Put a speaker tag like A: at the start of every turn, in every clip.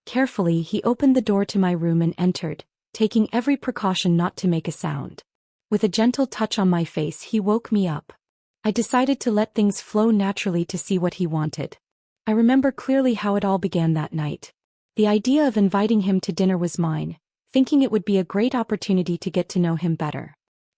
A: Carefully, he opened the door to my room and entered, taking every precaution not to make a sound. With a gentle touch on my face, he woke me up. I decided to let things flow naturally to see what he wanted. I remember clearly how it all began that night. The idea of inviting him to dinner was mine, thinking it would be a great opportunity to get to know him better.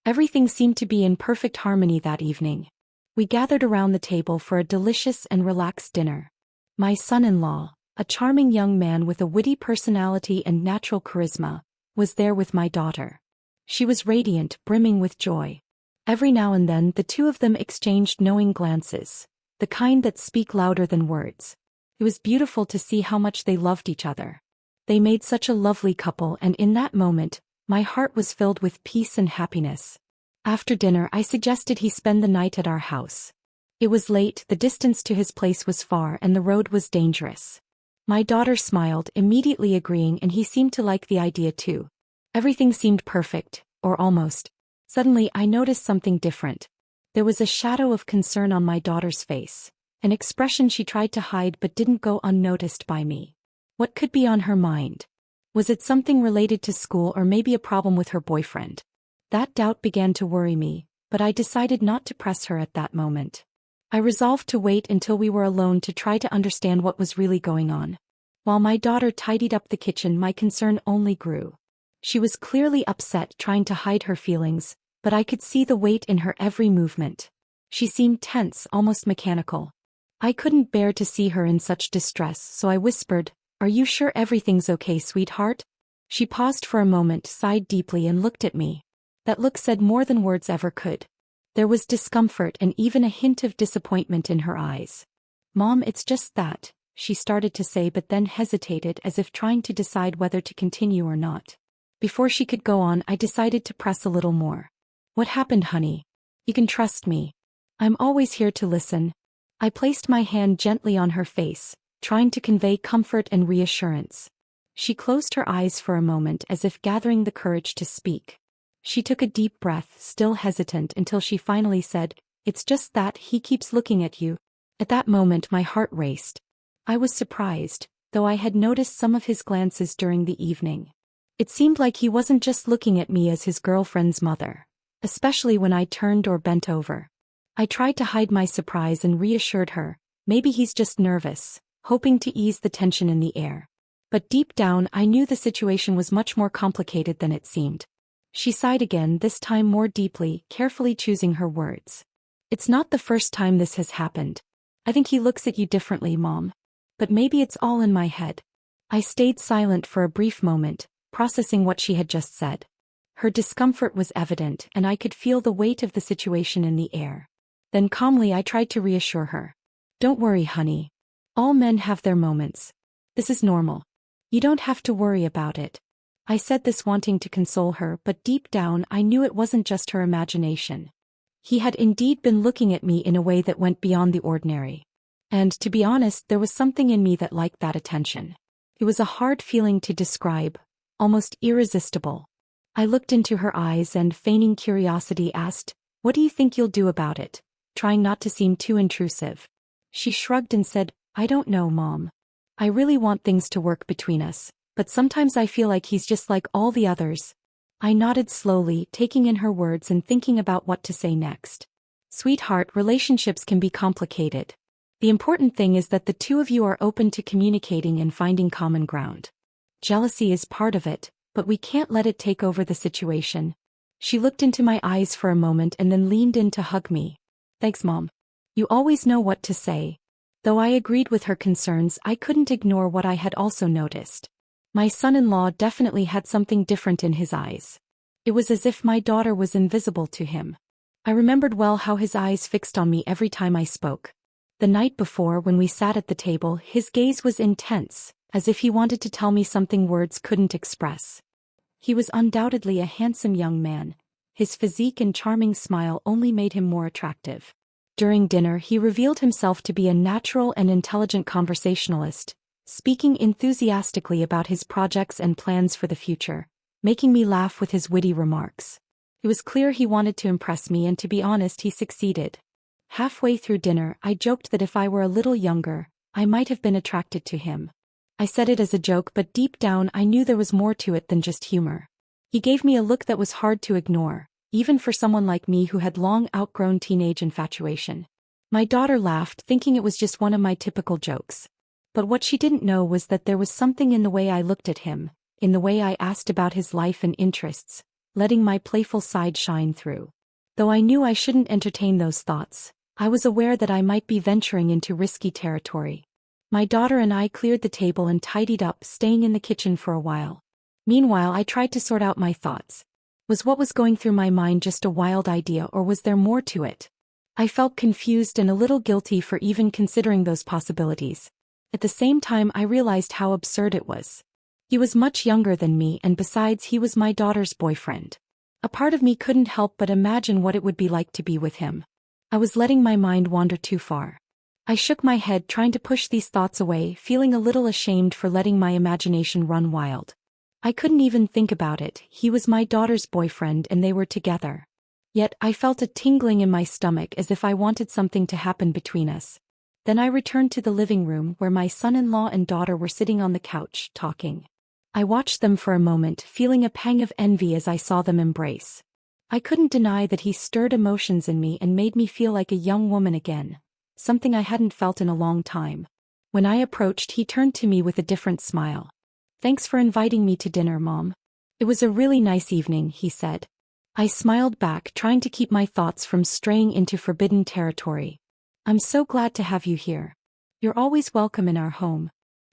A: Everything seemed to be in perfect harmony that evening. We gathered around the table for a delicious and relaxed dinner. My son-in-law, a charming young man with a witty personality and natural charisma, was there with my daughter. She was radiant, brimming with joy. Every now and then the two of them exchanged knowing glances, the kind that speak louder than words. It was beautiful to see how much they loved each other. They made such a lovely couple, and in that moment, my heart was filled with peace and happiness. After dinner, I suggested he spend the night at our house. It was late, the distance to his place was far, and the road was dangerous. My daughter smiled, immediately agreeing, and he seemed to like the idea too. Everything seemed perfect, or almost. Suddenly, I noticed something different. There was a shadow of concern on my daughter's face, an expression she tried to hide but didn't go unnoticed by me. What could be on her mind? Was it something related to school or maybe a problem with her boyfriend? That doubt began to worry me, but I decided not to press her at that moment. I resolved to wait until we were alone to try to understand what was really going on. While my daughter tidied up the kitchen, my concern only grew. She was clearly upset, trying to hide her feelings, but I could see the weight in her every movement. She seemed tense, almost mechanical. I couldn't bear to see her in such distress, so I whispered, "Are you sure everything's okay, sweetheart?" She paused for a moment, sighed deeply, and looked at me. That look said more than words ever could. There was discomfort and even a hint of disappointment in her eyes. "Mom, it's just that," she started to say, but then hesitated, as if trying to decide whether to continue or not. Before she could go on, I decided to press a little more. "What happened, honey? You can trust me. I'm always here to listen." I placed my hand gently on her face, trying to convey comfort and reassurance. She closed her eyes for a moment, as if gathering the courage to speak. She took a deep breath, still hesitant, until she finally said, "It's just that he keeps looking at you." At that moment my heart raced. I was surprised, though I had noticed some of his glances during the evening. It seemed like he wasn't just looking at me as his girlfriend's mother, especially when I turned or bent over. I tried to hide my surprise and reassured her, "Maybe he's just nervous," hoping to ease the tension in the air. But deep down I knew the situation was much more complicated than it seemed. She sighed again, this time more deeply, carefully choosing her words. "It's not the first time this has happened. I think he looks at you differently, Mom. But maybe it's all in my head." I stayed silent for a brief moment, processing what she had just said. Her discomfort was evident, and I could feel the weight of the situation in the air. Then calmly I tried to reassure her. "Don't worry, honey. All men have their moments. This is normal. You don't have to worry about it." I said this wanting to console her, but deep down I knew it wasn't just her imagination. He had indeed been looking at me in a way that went beyond the ordinary. And, to be honest, there was something in me that liked that attention. It was a hard feeling to describe, almost irresistible. I looked into her eyes and, feigning curiosity, asked, "What do you think you'll do about it?" trying not to seem too intrusive. She shrugged and said, "I don't know, Mom. I really want things to work between us, but sometimes I feel like he's just like all the others." I nodded slowly, taking in her words and thinking about what to say next. "Sweetheart, relationships can be complicated. The important thing is that the two of you are open to communicating and finding common ground. Jealousy is part of it, but we can't let it take over the situation." She looked into my eyes for a moment and then leaned in to hug me. "Thanks, Mom. You always know what to say." Though I agreed with her concerns, I couldn't ignore what I had also noticed. My son-in-law definitely had something different in his eyes. It was as if my daughter was invisible to him. I remembered well how his eyes fixed on me every time I spoke. The night before, when we sat at the table, his gaze was intense, as if he wanted to tell me something words couldn't express. He was undoubtedly a handsome young man. His physique and charming smile only made him more attractive. During dinner, he revealed himself to be a natural and intelligent conversationalist, speaking enthusiastically about his projects and plans for the future, making me laugh with his witty remarks. It was clear he wanted to impress me, and to be honest, he succeeded. Halfway through dinner, I joked that if I were a little younger, I might have been attracted to him. I said it as a joke, but deep down I knew there was more to it than just humor. He gave me a look that was hard to ignore, even for someone like me who had long outgrown teenage infatuation. My daughter laughed, thinking it was just one of my typical jokes. But what she didn't know was that there was something in the way I looked at him, in the way I asked about his life and interests, letting my playful side shine through. Though I knew I shouldn't entertain those thoughts, I was aware that I might be venturing into risky territory. My daughter and I cleared the table and tidied up, staying in the kitchen for a while. Meanwhile, I tried to sort out my thoughts. Was what was going through my mind just a wild idea, or was there more to it? I felt confused and a little guilty for even considering those possibilities. At the same time, I realized how absurd it was. He was much younger than me, and besides, he was my daughter's boyfriend. A part of me couldn't help but imagine what it would be like to be with him. I was letting my mind wander too far. I shook my head, trying to push these thoughts away, feeling a little ashamed for letting my imagination run wild. I couldn't even think about it. He was my daughter's boyfriend and they were together. Yet, I felt a tingling in my stomach as if I wanted something to happen between us. Then I returned to the living room where my son-in-law and daughter were sitting on the couch, talking. I watched them for a moment, feeling a pang of envy as I saw them embrace. I couldn't deny that he stirred emotions in me and made me feel like a young woman again, something I hadn't felt in a long time. When I approached, he turned to me with a different smile. "Thanks for inviting me to dinner, Mom. It was a really nice evening," he said. I smiled back, trying to keep my thoughts from straying into forbidden territory. "I'm so glad to have you here. You're always welcome in our home."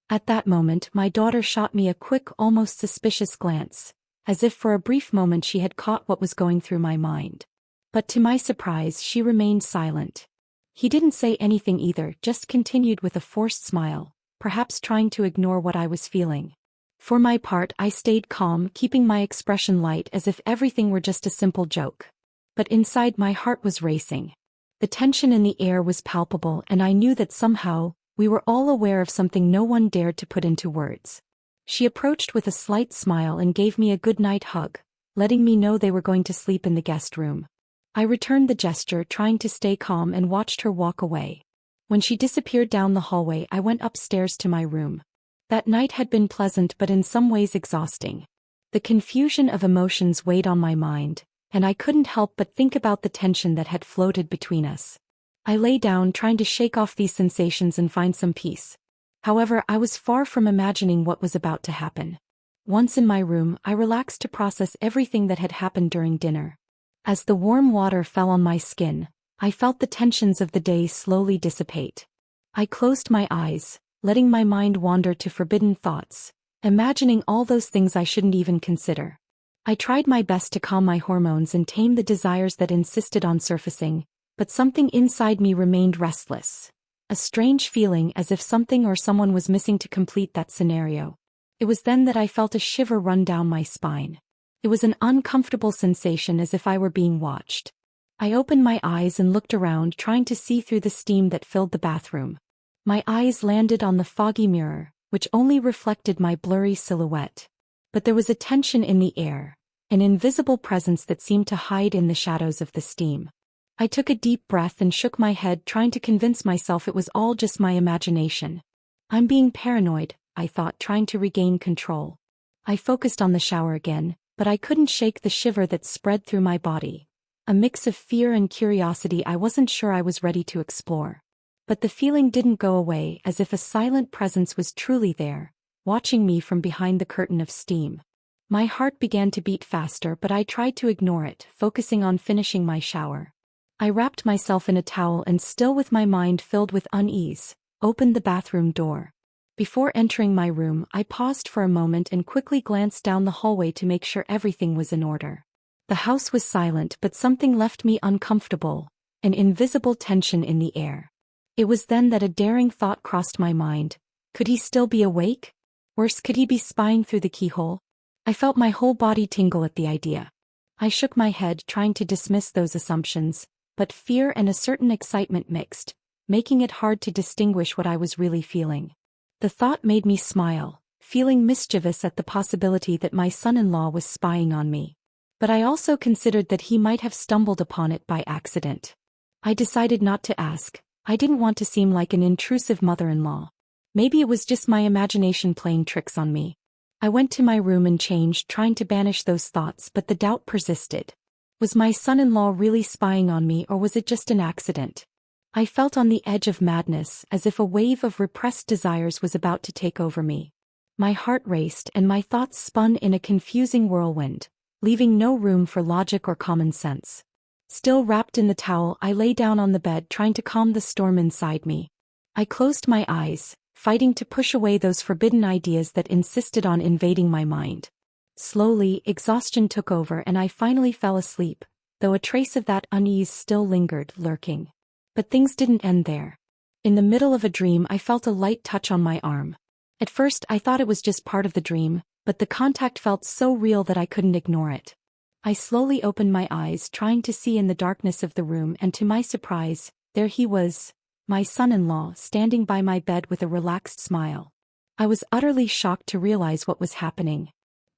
A: At that moment, my daughter shot me a quick, almost suspicious glance, as if for a brief moment she had caught what was going through my mind. But to my surprise, she remained silent. He didn't say anything either, just continued with a forced smile, perhaps trying to ignore what I was feeling. For my part, I stayed calm, keeping my expression light as if everything were just a simple joke. But inside, my heart was racing. The tension in the air was palpable, and I knew that somehow, we were all aware of something no one dared to put into words. She approached with a slight smile and gave me a good-night hug, letting me know they were going to sleep in the guest room. I returned the gesture, trying to stay calm, and watched her walk away. When she disappeared down the hallway, I went upstairs to my room. That night had been pleasant but in some ways exhausting. The confusion of emotions weighed on my mind, and I couldn't help but think about the tension that had floated between us. I lay down, trying to shake off these sensations and find some peace. However, I was far from imagining what was about to happen. Once in my room, I relaxed to process everything that had happened during dinner. As the warm water fell on my skin, I felt the tensions of the day slowly dissipate. I closed my eyes, letting my mind wander to forbidden thoughts, imagining all those things I shouldn't even consider. I tried my best to calm my hormones and tame the desires that insisted on surfacing, but something inside me remained restless. A strange feeling, as if something or someone was missing to complete that scenario. It was then that I felt a shiver run down my spine. It was an uncomfortable sensation, as if I were being watched. I opened my eyes and looked around, trying to see through the steam that filled the bathroom. My eyes landed on the foggy mirror, which only reflected my blurry silhouette. But there was a tension in the air, an invisible presence that seemed to hide in the shadows of the steam. I took a deep breath and shook my head, trying to convince myself it was all just my imagination. "I'm being paranoid," I thought, trying to regain control. I focused on the shower again, but I couldn't shake the shiver that spread through my body. A mix of fear and curiosity I wasn't sure I was ready to explore. But the feeling didn't go away, as if a silent presence was truly there, watching me from behind the curtain of steam. My heart began to beat faster, but I tried to ignore it, focusing on finishing my shower. I wrapped myself in a towel and, still with my mind filled with unease, opened the bathroom door. Before entering my room, I paused for a moment and quickly glanced down the hallway to make sure everything was in order. The house was silent, but something left me uncomfortable, an invisible tension in the air. It was then that a daring thought crossed my mind. Could he still be awake? Worse, could he be spying through the keyhole? I felt my whole body tingle at the idea. I shook my head, trying to dismiss those assumptions, but fear and a certain excitement mixed, making it hard to distinguish what I was really feeling. The thought made me smile, feeling mischievous at the possibility that my son-in-law was spying on me. But I also considered that he might have stumbled upon it by accident. I decided not to ask. I didn't want to seem like an intrusive mother-in-law. Maybe it was just my imagination playing tricks on me. I went to my room and changed, trying to banish those thoughts, but the doubt persisted. Was my son-in-law really spying on me, or was it just an accident? I felt on the edge of madness, as if a wave of repressed desires was about to take over me. My heart raced and my thoughts spun in a confusing whirlwind, leaving no room for logic or common sense. Still wrapped in the towel, I lay down on the bed, trying to calm the storm inside me. I closed my eyes, fighting to push away those forbidden ideas that insisted on invading my mind. Slowly, exhaustion took over and I finally fell asleep, though a trace of that unease still lingered, lurking. But things didn't end there. In the middle of a dream, I felt a light touch on my arm. At first, I thought it was just part of the dream, but the contact felt so real that I couldn't ignore it. I slowly opened my eyes, trying to see in the darkness of the room, and to my surprise, there he was, my son-in-law, standing by my bed with a relaxed smile. I was utterly shocked to realize what was happening.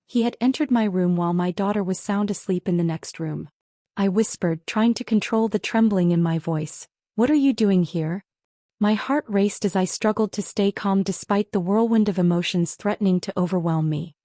A: He had entered my room while my daughter was sound asleep in the next room. I whispered, trying to control the trembling in my voice, "What are you doing here?" My heart raced as I struggled to stay calm despite the whirlwind of emotions threatening to overwhelm me.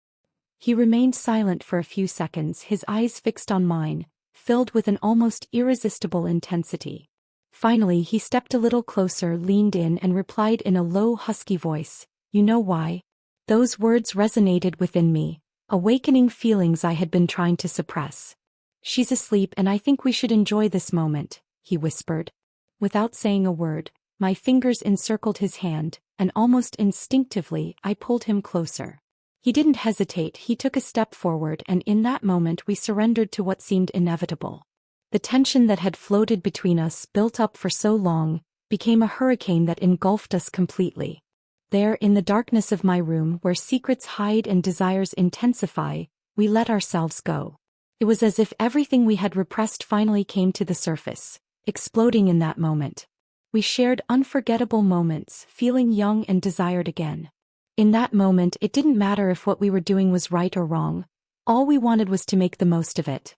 A: He remained silent for a few seconds, his eyes fixed on mine, filled with an almost irresistible intensity. Finally, he stepped a little closer, leaned in, and replied in a low, husky voice, "You know why?" Those words resonated within me, awakening feelings I had been trying to suppress. "She's asleep and I think we should enjoy this moment," he whispered. Without saying a word, my fingers encircled his hand, and almost instinctively I pulled him closer. He didn't hesitate, he took a step forward, and in that moment we surrendered to what seemed inevitable. The tension that had floated between us, built up for so long, became a hurricane that engulfed us completely. There, in the darkness of my room, where secrets hide and desires intensify, we let ourselves go. It was as if everything we had repressed finally came to the surface, exploding in that moment. We shared unforgettable moments, feeling young and desired again. In that moment, it didn't matter if what we were doing was right or wrong. All we wanted was to make the most of it.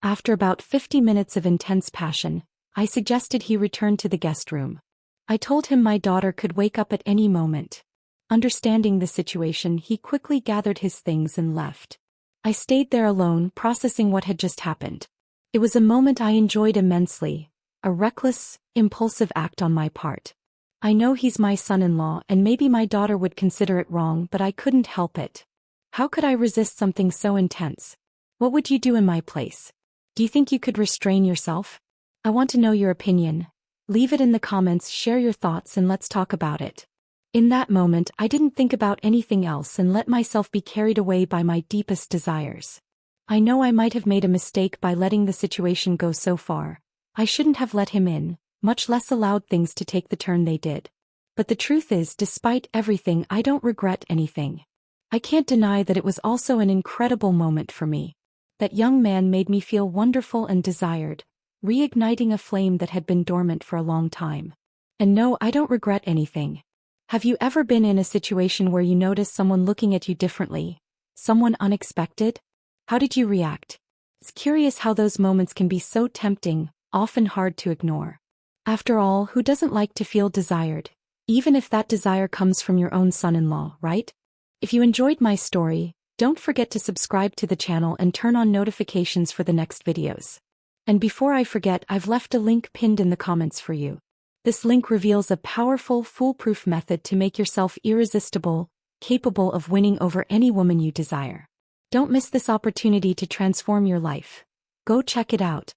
A: After about 50 minutes of intense passion, I suggested he return to the guest room. I told him my daughter could wake up at any moment. Understanding the situation, he quickly gathered his things and left. I stayed there alone, processing what had just happened. It was a moment I enjoyed immensely, a reckless, impulsive act on my part. I know he's my son-in-law and maybe my daughter would consider it wrong, but I couldn't help it. How could I resist something so intense? What would you do in my place? Do you think you could restrain yourself? I want to know your opinion. Leave it in the comments, share your thoughts, and let's talk about it. In that moment, I didn't think about anything else and let myself be carried away by my deepest desires. I know I might have made a mistake by letting the situation go so far. I shouldn't have let him in, much less allowed things to take the turn they did. But the truth is, despite everything, I don't regret anything. I can't deny that it was also an incredible moment for me. That young man made me feel wonderful and desired, reigniting a flame that had been dormant for a long time. And no, I don't regret anything. Have you ever been in a situation where you noticed someone looking at you differently? Someone unexpected? How did you react? It's curious how those moments can be so tempting, often hard to ignore. After all, who doesn't like to feel desired? Even if that desire comes from your own son-in-law, right? If you enjoyed my story, don't forget to subscribe to the channel and turn on notifications for the next videos. And before I forget, I've left a link pinned in the comments for you. This link reveals a powerful, foolproof method to make yourself irresistible, capable of winning over any woman you desire. Don't miss this opportunity to transform your life. Go check it out.